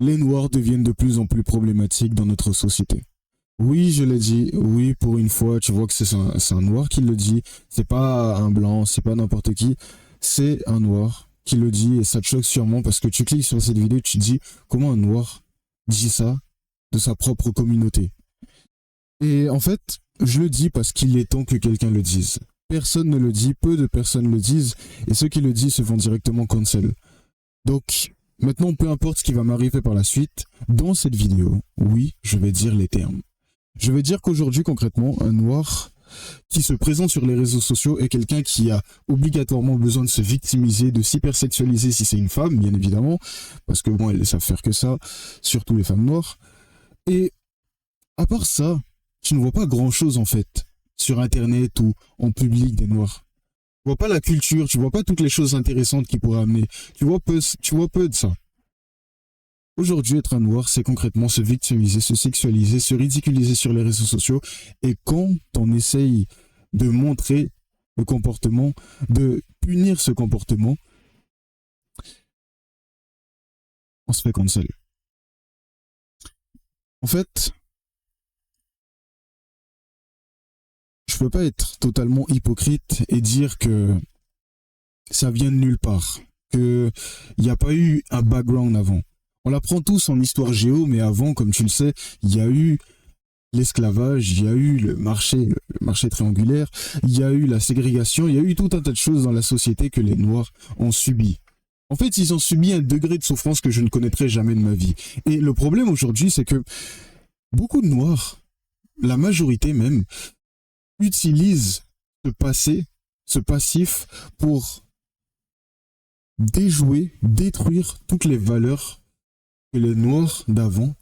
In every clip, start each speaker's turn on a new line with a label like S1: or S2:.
S1: Les noirs deviennent de plus en plus problématiques dans notre société. Oui, je l'ai dit, oui, pour une fois, tu vois que c'est un noir qui le dit, c'est pas un blanc, c'est pas n'importe qui, c'est un noir qui le dit et ça te choque sûrement parce que tu cliques sur cette vidéo et tu te dis comment un noir dit ça de sa propre communauté. Et en fait, je le dis parce qu'il est temps que quelqu'un le dise. Personne ne le dit, peu de personnes le disent et ceux qui le disent se font directement cancel. Donc, maintenant, peu importe ce qui va m'arriver par la suite, dans cette vidéo, oui, je vais dire les termes. Je vais dire qu'aujourd'hui, concrètement, un noir qui se présente sur les réseaux sociaux est quelqu'un qui a obligatoirement besoin de se victimiser, de s'hypersexualiser si c'est une femme, bien évidemment, parce que bon, elles ne savent faire que ça, surtout les femmes noires. Et à part ça, tu ne vois pas grand-chose en fait, sur Internet ou en public des noirs. Tu vois pas la culture, tu vois pas toutes les choses intéressantes qu'ils pourraient amener. Tu vois peu de ça. Aujourd'hui, être un noir, c'est concrètement se victimiser, se sexualiser, se ridiculiser sur les réseaux sociaux. Et quand on essaye de montrer le comportement, de punir ce comportement, on se fait cancel. En fait, je peux pas être totalement hypocrite et dire que ça vient de nulle part, qu'il n'y a pas eu un background avant. On l'apprend tous en histoire géo, mais avant, comme tu le sais, il y a eu l'esclavage, il y a eu le marché triangulaire, il y a eu la ségrégation, il y a eu tout un tas de choses dans la société que les Noirs ont subi. En fait, ils ont subi un degré de souffrance que je ne connaîtrai jamais de ma vie. Et le problème aujourd'hui, c'est que beaucoup de Noirs, la majorité même, utilisent ce passé, ce passif pour déjouer, détruire toutes les valeurs que les Noirs d'avant,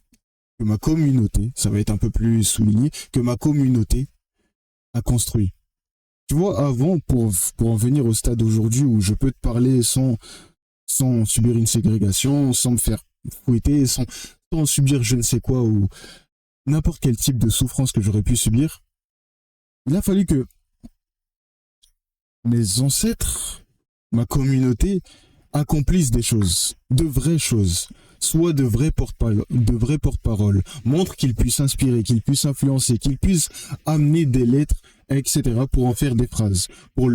S1: que ma communauté, ça va être un peu plus souligné, que ma communauté a construit. Tu vois, avant, pour en venir au stade aujourd'hui où je peux te parler sans subir une ségrégation, sans me faire fouetter, sans subir je ne sais quoi ou n'importe quel type de souffrance que j'aurais pu subir, il a fallu que mes ancêtres, ma communauté, accomplissent des choses, de vraies choses, soit de vrais porte-parole, montrent qu'ils puissent inspirer, qu'ils puissent influencer, qu'ils puissent amener des lettres, etc. pour en faire des phrases, pour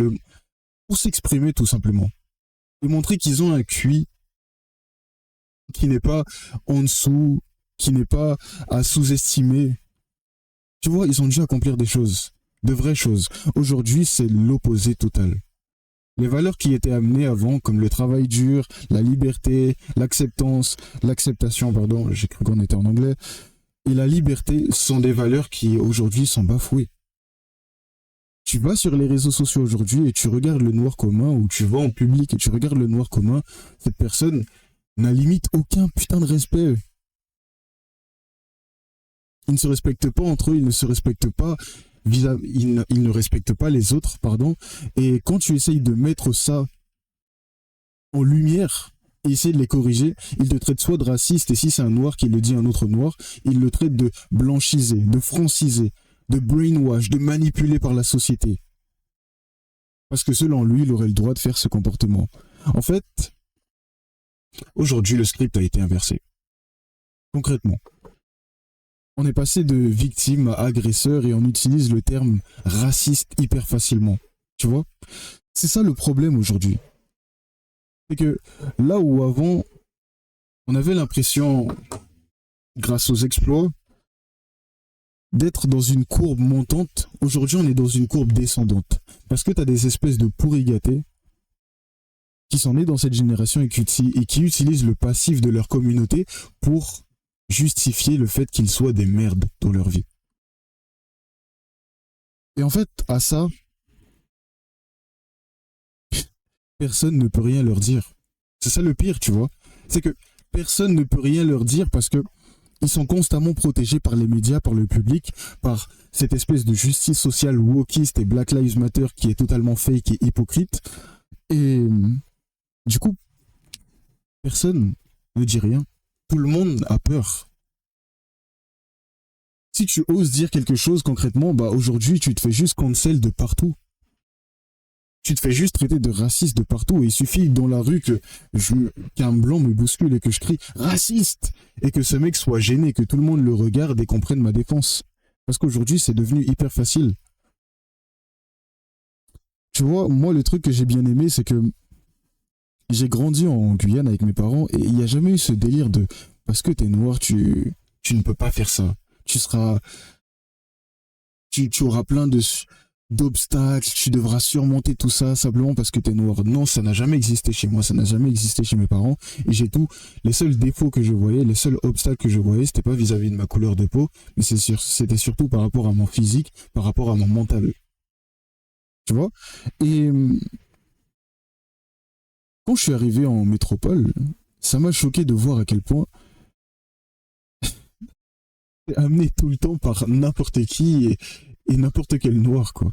S1: s'exprimer tout simplement. Et montrer qu'ils ont un QI qui n'est pas en dessous, qui n'est pas à sous-estimer. Tu vois, ils ont dû accomplir des choses, de vraies choses. Aujourd'hui, c'est l'opposé total. Les valeurs qui étaient amenées avant, comme le travail dur, la liberté, l'acceptation, pardon, j'ai cru qu'on était en anglais, et la liberté sont des valeurs qui aujourd'hui sont bafouées. Tu vas sur les réseaux sociaux aujourd'hui et tu regardes le noir commun, ou tu vas en public et tu regardes le noir commun, cette personne n'a limite aucun putain de respect. Ils ne se respectent pas entre eux, ils ne se respectent pas. Ils ne respectent pas les autres, pardon. Et quand tu essayes de mettre ça en lumière et essayer de les corriger, ils te traitent soit de raciste, et si c'est un noir qui le dit à un autre noir, ils le traitent de blanchisé, de francisé, de brainwash, de manipulé par la société. Parce que selon lui, il aurait le droit de faire ce comportement. En fait, aujourd'hui, le script a été inversé. Concrètement. On est passé de victime à agresseur et on utilise le terme raciste hyper facilement. Tu vois ? C'est ça le problème aujourd'hui. C'est que là où avant, on avait l'impression, grâce aux exploits, d'être dans une courbe montante, aujourd'hui on est dans une courbe descendante. Parce que tu as des espèces de pourris gâtés qui sont nés dans cette génération et qui utilisent le passif de leur communauté pour justifier le fait qu'ils soient des merdes dans leur vie. Et en fait, à ça, personne ne peut rien leur dire. C'est ça le pire, tu vois. C'est que personne ne peut rien leur dire parce que ils sont constamment protégés par les médias, par le public, par cette espèce de justice sociale wokiste et Black Lives Matter qui est totalement fake et hypocrite. Et du coup, personne ne dit rien. Tout le monde a peur. Si tu oses dire quelque chose concrètement, bah aujourd'hui tu te fais juste cancel de partout. Tu te fais juste traiter de raciste de partout et il suffit dans la rue qu'un blanc me bouscule et que je crie raciste et que ce mec soit gêné, que tout le monde le regarde et comprenne ma défense. Parce qu'aujourd'hui, c'est devenu hyper facile. Tu vois, moi, le truc que j'ai bien aimé, c'est que j'ai grandi en Guyane avec mes parents et il n'y a jamais eu ce délire de parce que t'es noir, tu ne peux pas faire ça. Tu seras, tu auras plein d'obstacles, tu devras surmonter tout ça simplement parce que t'es noir. Non, ça n'a jamais existé chez moi, ça n'a jamais existé chez mes parents. Et j'ai tout, les seuls défauts que je voyais, les seuls obstacles que je voyais, c'était pas vis-à-vis de ma couleur de peau, mais c'était surtout par rapport à mon physique, par rapport à mon mental. Tu vois? Et quand je suis arrivé en métropole, ça m'a choqué de voir à quel point c'est amené tout le temps par n'importe qui et n'importe quel noir, quoi.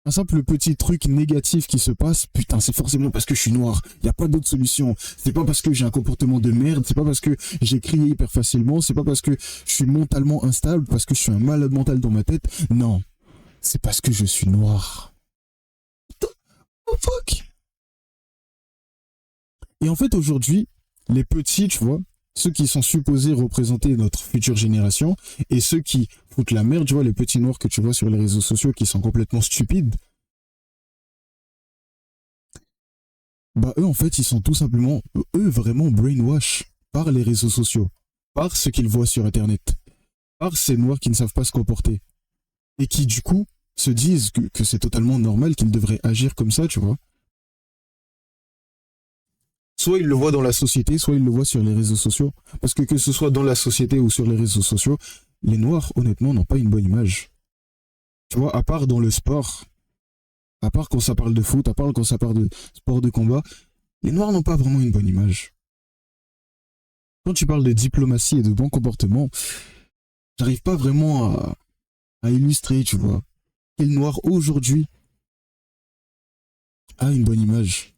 S1: Un simple petit truc négatif qui se passe, putain, c'est forcément parce que je suis noir. Il n'y a pas d'autre solution. C'est pas parce que j'ai un comportement de merde, c'est pas parce que j'ai crié hyper facilement, c'est pas parce que je suis mentalement instable, parce que je suis un malade mental dans ma tête. Non, c'est parce que je suis noir. Oh fuck. Et en fait, aujourd'hui, les petits, tu vois, ceux qui sont supposés représenter notre future génération, et ceux qui foutent la merde, tu vois, les petits noirs que tu vois sur les réseaux sociaux qui sont complètement stupides, bah eux, en fait, ils sont tout simplement, eux, vraiment brainwash par les réseaux sociaux, par ce qu'ils voient sur Internet, par ces noirs qui ne savent pas se comporter, et qui, du coup, se disent que c'est totalement normal qu'ils devraient agir comme ça, tu vois. Soit ils le voient dans la société, soit ils le voient sur les réseaux sociaux. Parce que ce soit dans la société ou sur les réseaux sociaux, les Noirs, honnêtement, n'ont pas une bonne image. Tu vois, à part dans le sport, à part quand ça parle de foot, à part quand ça parle de sport de combat, les Noirs n'ont pas vraiment une bonne image. Quand tu parles de diplomatie et de bon comportement, j'arrive pas vraiment à illustrer, tu vois. Quel Noir aujourd'hui a une bonne image?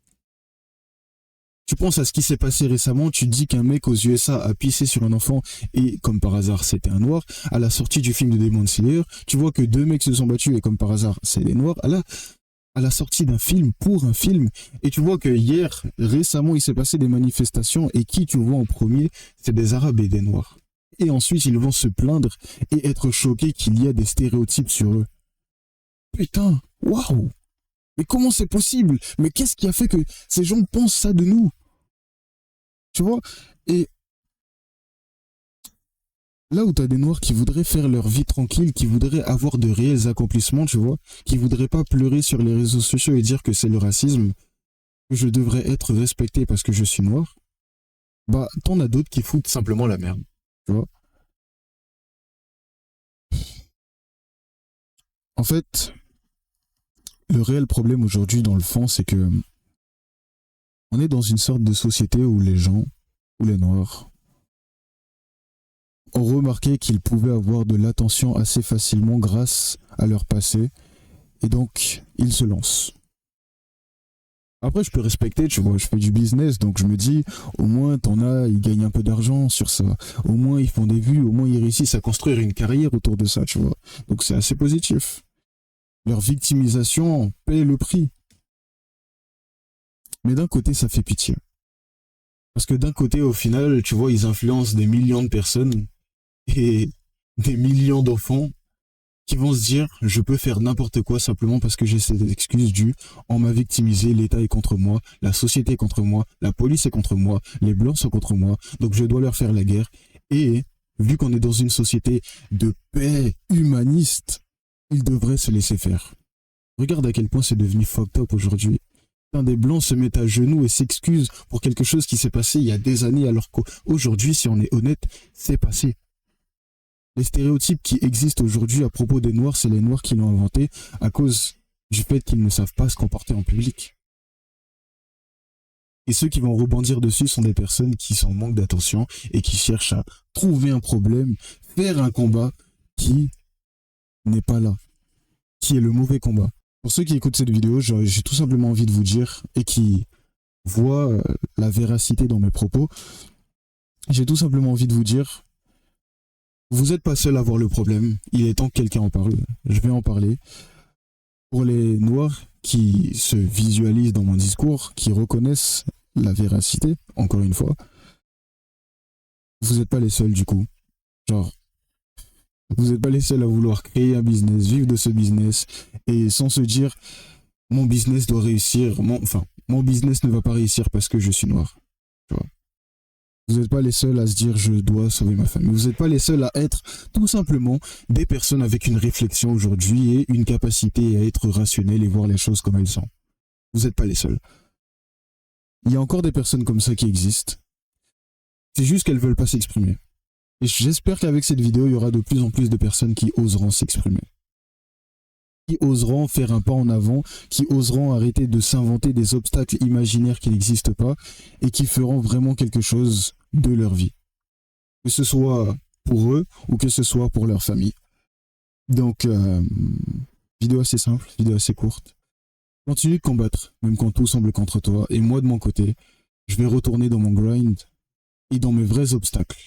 S1: Tu penses à ce qui s'est passé récemment, tu dis qu'un mec aux USA a pissé sur un enfant et, comme par hasard, c'était un noir. À la sortie du film de Demon Slayer, tu vois que deux mecs se sont battus et, comme par hasard, c'est des noirs. À la sortie d'un film, pour un film, et tu vois que hier, récemment, il s'est passé des manifestations et qui tu vois en premier, c'est des arabes et des noirs. Et ensuite, ils vont se plaindre et être choqués qu'il y a des stéréotypes sur eux. Putain, waouh! Mais comment c'est possible? Mais qu'est-ce qui a fait que ces gens pensent ça de nous? Tu vois? Et là où t'as des noirs qui voudraient faire leur vie tranquille, qui voudraient avoir de réels accomplissements, tu vois, qui voudraient pas pleurer sur les réseaux sociaux et dire que c'est le racisme, que je devrais être respecté parce que je suis noir, bah t'en as d'autres qui foutent simplement la merde. Tu vois? En fait, le réel problème aujourd'hui dans le fond, c'est que on est dans une sorte de société où les gens, où les noirs, ont remarqué qu'ils pouvaient avoir de l'attention assez facilement grâce à leur passé, et donc ils se lancent. Après, je peux respecter, tu vois, je fais du business, donc je me dis, au moins t'en as, ils gagnent un peu d'argent sur ça, au moins ils font des vues, au moins ils réussissent à construire une carrière autour de ça, tu vois. Donc c'est assez positif. Leur victimisation paie le prix. Mais d'un côté, ça fait pitié. Parce que d'un côté, au final, tu vois, ils influencent des millions de personnes et des millions d'enfants qui vont se dire je peux faire n'importe quoi simplement parce que j'ai cette excuse du on m'a victimisé, l'État est contre moi, la société est contre moi, la police est contre moi, les blancs sont contre moi, donc je dois leur faire la guerre. Et vu qu'on est dans une société de paix humaniste, ils devraient se laisser faire. Regarde à quel point c'est devenu fucked up aujourd'hui. Des blancs se mettent à genoux et s'excusent pour quelque chose qui s'est passé il y a des années alors qu'aujourd'hui, si on est honnête, c'est passé. Les stéréotypes qui existent aujourd'hui à propos des Noirs, c'est les Noirs qui l'ont inventé à cause du fait qu'ils ne savent pas se comporter en public. Et ceux qui vont rebondir dessus sont des personnes qui sont en manque d'attention et qui cherchent à trouver un problème, faire un combat qui n'est pas là, qui est le mauvais combat. Pour ceux qui écoutent cette vidéo, j'ai tout simplement envie de vous dire, et qui voient la véracité dans mes propos, j'ai tout simplement envie de vous dire, vous n'êtes pas seul à voir le problème, il est temps que quelqu'un en parle, je vais en parler. Pour les Noirs qui se visualisent dans mon discours, qui reconnaissent la véracité, encore une fois, vous n'êtes pas les seuls du coup. Genre, vous n'êtes pas les seuls à vouloir créer un business, vivre de ce business, et sans se dire, mon business doit réussir, mon business ne va pas réussir parce que je suis noir. Tu vois. Vous n'êtes pas les seuls à se dire, je dois sauver ma famille. Vous n'êtes pas les seuls à être tout simplement des personnes avec une réflexion aujourd'hui et une capacité à être rationnelle et voir les choses comme elles sont. Vous n'êtes pas les seuls. Il y a encore des personnes comme ça qui existent. C'est juste qu'elles ne veulent pas s'exprimer. Et j'espère qu'avec cette vidéo, il y aura de plus en plus de personnes qui oseront s'exprimer. Qui oseront faire un pas en avant, qui oseront arrêter de s'inventer des obstacles imaginaires qui n'existent pas et qui feront vraiment quelque chose de leur vie. Que ce soit pour eux ou que ce soit pour leur famille. Donc, vidéo assez simple, vidéo assez courte. Continue de combattre, même quand tout semble contre toi. Et moi, de mon côté, je vais retourner dans mon grind et dans mes vrais obstacles.